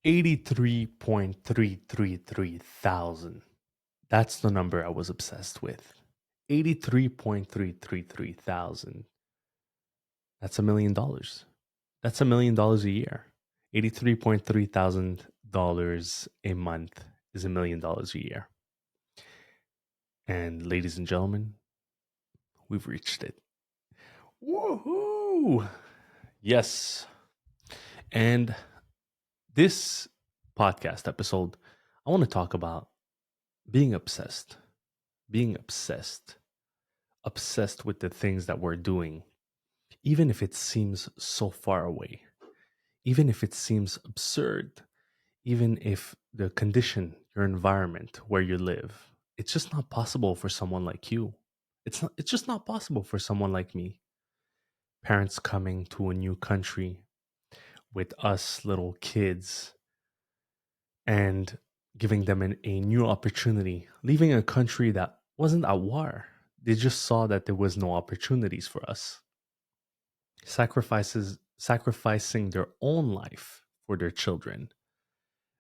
83.333 thousand. That's the number I was obsessed with. 83.333 thousand. That's $1 million. That's $1 million a year. 83.3 thousand dollars a month is $1 million a year. And ladies and gentlemen, we've reached it. Woohoo! Yes. And this podcast episode, I want to talk about being obsessed, being obsessed, obsessed with the things that we're doing, even if it seems so far away, even if it seems absurd, even if the condition, your environment where you live, it's just not possible for someone like you. It's just not possible for someone like me. Parents coming to a new country with us little kids and giving them a new opportunity, leaving a country that wasn't at war. They just saw that there was no opportunities for us. Sacrificing their own life for their children.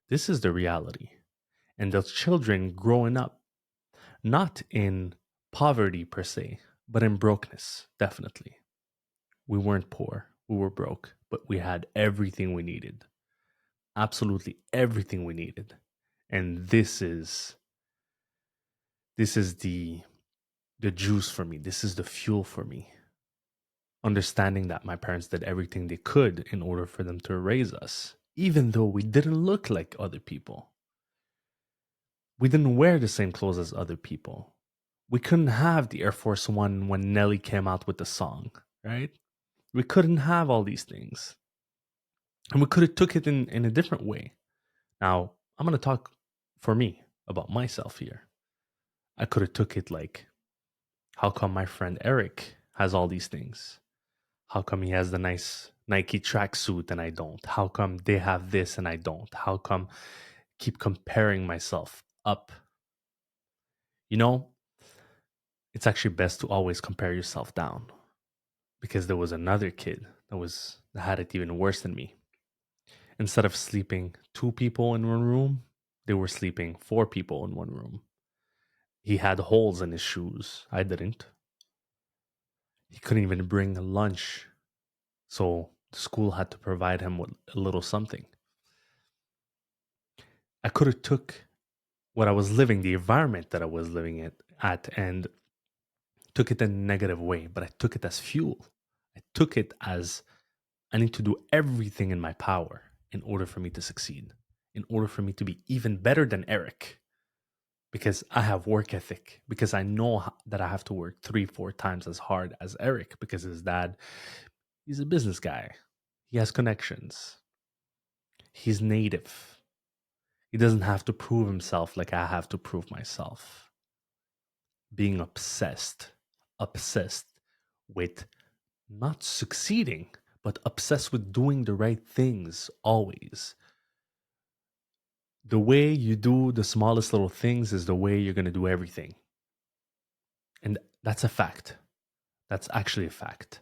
This is the reality. And the children growing up, not in poverty per se, but in brokenness, definitely. We weren't poor, we were broke, but we had everything we needed. Absolutely everything we needed. And this is the juice for me. This is the fuel for me. Understanding that my parents did everything they could in order for them to raise us, even though we didn't look like other people. We didn't wear the same clothes as other people. We couldn't have the Air Force One when Nelly came out with the song, right? We couldn't have all these things. And we could have took it in a different way. Now, I'm going to talk for me about myself here. I could have took it like, how come my friend Eric has all these things? How come he has the nice Nike tracksuit and I don't? How come they have this and I don't? How come keep comparing myself up? You know, it's actually best to always compare yourself down because there was another kid that had it even worse than me. Instead of sleeping two people in one room, they were sleeping four people in one room. He had holes in his shoes. I didn't. He couldn't even bring lunch. So the school had to provide him with a little something. I could have took what I was living, the environment that I was living at, and took it in a negative way, but I took it as fuel. I took it as I need to do everything in my power in order for me to succeed, in order for me to be even better than Eric, because I have work ethic, because I know that I have to work 3, 4 times as hard as Eric, because his dad, he's a business guy. He has connections. He's native. He doesn't have to prove himself like I have to prove myself. Being obsessed with not succeeding, but obsessed with doing the right things always. The way you do the smallest little things is the way you're going to do everything. And that's a fact. That's actually a fact.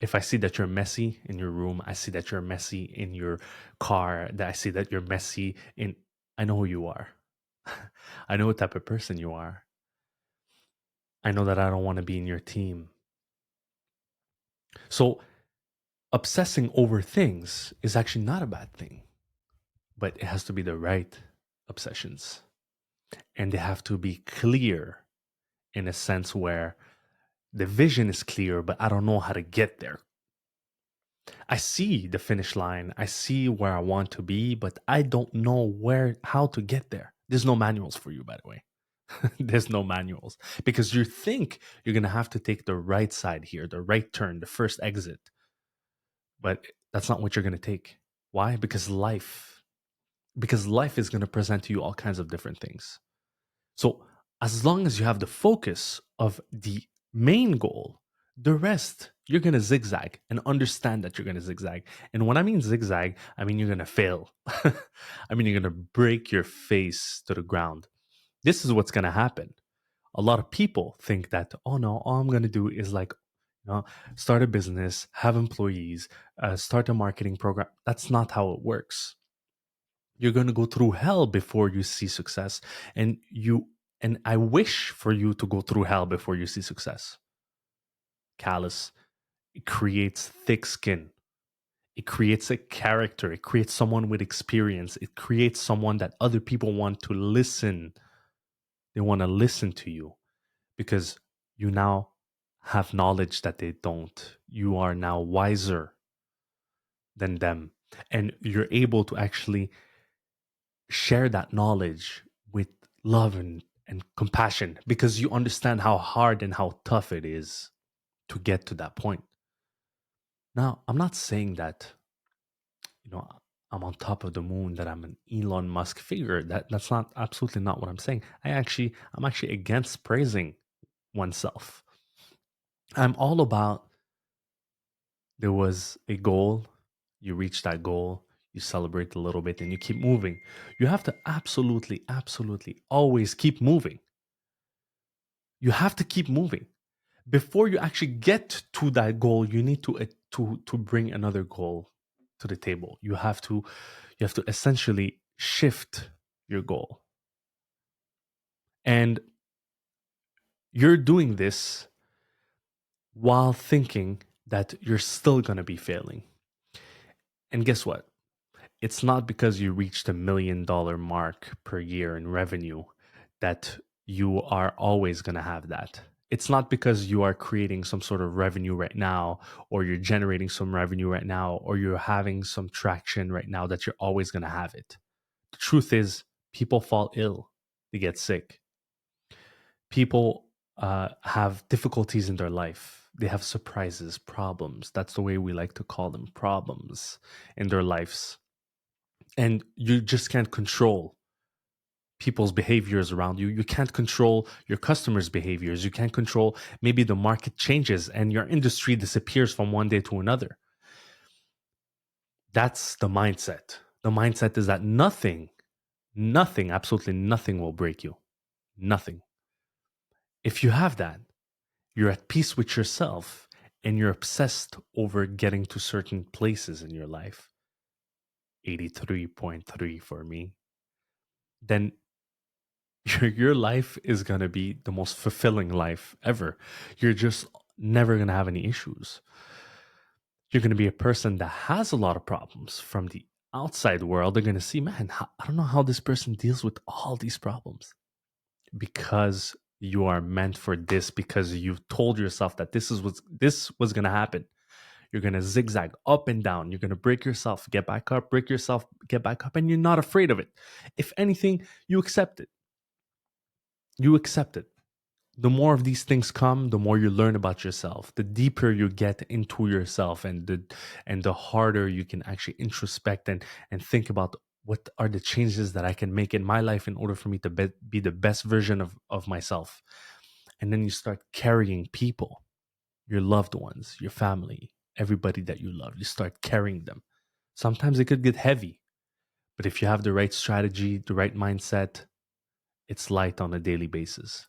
If I see that you're messy in your room, I see that you're messy in your car, that I see that you're messy in, I know who you are. I know what type of person you are. I know that I don't want to be in your team. So, obsessing over things is actually not a bad thing, but it has to be the right obsessions. And they have to be clear in a sense where the vision is clear, but I don't know how to get there. I see the finish line, I see where I want to be, but I don't know how to get there. There's no manuals for you, by the way. There's no manuals because you think you're going to have to take the right side here, the right turn, the first exit. But that's not what you're going to take. Why? Because life is going to present to you all kinds of different things. So as long as you have the focus of the main goal, the rest you're going to zigzag and understand that you're going to zigzag. And when I mean zigzag, I mean you're going to fail. I mean you're going to break your face to the ground. This is what's going to happen. A lot of people think that, oh no, all I'm going to do is like, start a business, have employees, start a marketing program. That's not how it works. You're going to go through hell before you see success. And I wish for you to go through hell before you see success. Callous. It creates thick skin. It creates a character. It creates someone with experience. It creates someone that other people want to listen. They want to listen to you because you now have knowledge that they don't. You are now wiser than them. And you're able to actually share that knowledge with love and compassion because you understand how hard and how tough it is to get to that point. Now, I'm not saying that, you know, I'm on top of the moon, that I'm an Elon Musk figure. That's not absolutely not what I'm saying. I'm actually against praising oneself. I'm all about there was a goal, you reach that goal, you celebrate a little bit and you keep moving. You have to absolutely, absolutely always keep moving. You have to keep moving. Before you actually get to that goal, you need to bring another goal to the table. You have to essentially shift your goal. And you're doing this while thinking that you're still going to be failing. And guess what? It's not because you reached $1 million mark per year in revenue that you are always going to have that. It's not because you are creating some sort of revenue right now, or you're generating some revenue right now, or you're having some traction right now that you're always going to have it. The truth is, people fall ill, they get sick. People have difficulties in their life. They have surprises, problems. That's the way we like to call them, problems in their lives. And you just can't control people's behaviors around you. You can't control your customers' behaviors. You can't control maybe the market changes and your industry disappears from one day to another. That's the mindset. The mindset is that nothing, absolutely nothing will break you. Nothing. If you have that, you're at peace with yourself and you're obsessed over getting to certain places in your life. 83.3 for me. Then your life is going to be the most fulfilling life ever. You're just never going to have any issues. You're going to be a person that has a lot of problems from the outside world. They're going to see, man, I don't know how this person deals with all these problems, because you are meant for this, because you've told yourself that this was going to happen. You're going to zigzag up and down. You're going to break yourself, get back up, break yourself, get back up, and you're not afraid of it. If anything, you accept it. You accept it. The more of these things come, the more you learn about yourself, the deeper you get into yourself, and the harder you can actually introspect and think about what are the changes that I can make in my life in order for me to be the best version of myself. And then you start carrying people, your loved ones, your family, everybody that you love. You start carrying them. Sometimes it could get heavy, but if you have the right strategy, the right mindset, it's light on a daily basis.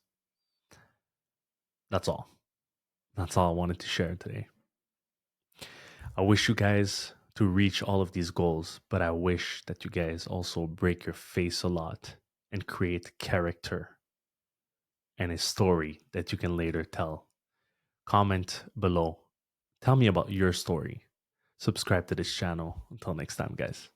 That's all. That's all I wanted to share today. I wish you guys to reach all of these goals, but I wish that you guys also break your face a lot and create character and a story that you can later tell. Comment below. Tell me about your story. Subscribe to this channel. Until next time, guys.